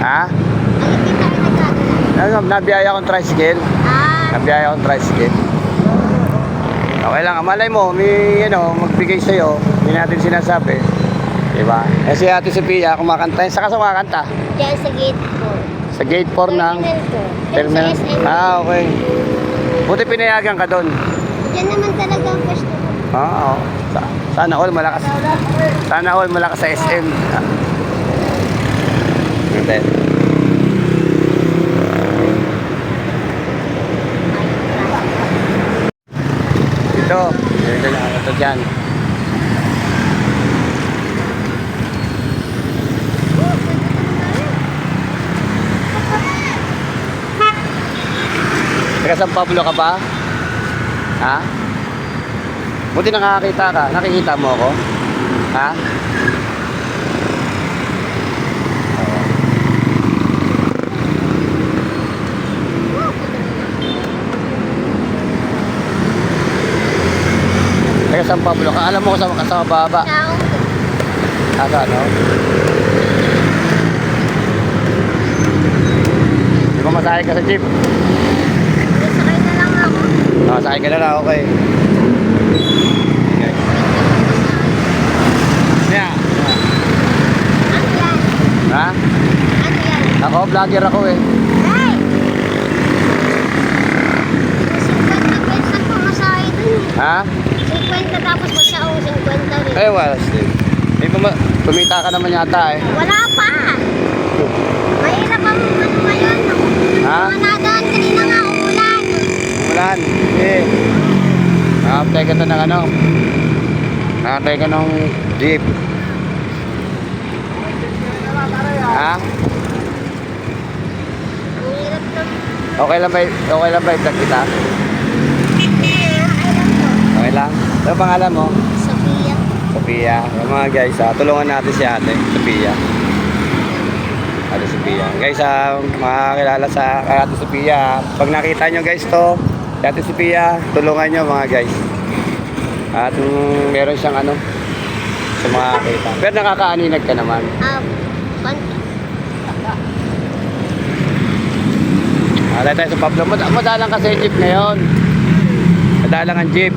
Ha? Alipin tayo nagkakala. Nabiyaya akong tricycle. Nabiyaya akong tricycle. Okay lang, malay mo, may magbigay sa'yo, hindi natin sinasabi. Diba? Eh si Ate Sophia, kumakanta. Saka sa kumakanta? Diyan sa gate 4. Sa gate 4 ng Terminal. Okay. Buti pinayagan ka doon. Diyan naman talaga ang pwesto ko. Oo. Sana all malakas. Sana all malakas sa SM. Hindi. Dito na ito dyan. Taga San Pablo ka ba? Ha? Buti nakakita ka. Nakikita mo ako? Ha? Taga San Pablo ka. Alam mo ko sa baba. Asa ano? Di ba masahe ka sa jeep? Sakay na lang ako. Sakay ka na lang, okay. Yeah. Ano yan? Ha? Ano yan? Ako, vlogger ako eh. Ay! 50 pesos ang pumasahe dun. Ha? 50 tapos magsaong 50 rin. Eh, well, Steve. Kumita ka naman yata eh. Wala pa! Mahirap ang ano ngayon. Ha? Manadaan kanina nga umulan. Umulan. Eh. Nakaptay ka to ng ano. Nakaptay ka ng jeep. Ha? Ang hirap ng... Okay lang ba i-vlog kita? Okay lang? Ano pangalan mo? Sophia. Sophia. Yung mga guys, tulungan natin si Ate Sophia. Ate Sophia. Guys, makakilala sa Ate Sophia. Pag nakita nyo guys to, si Ate Sophia, tulungan nyo mga guys. At meron siyang ano, sa mga kita. Pero nakakaaninag ka naman. Konti. Tayo sa Pablo. Madalang kasi jeep ngayon. Madalang ang jeep.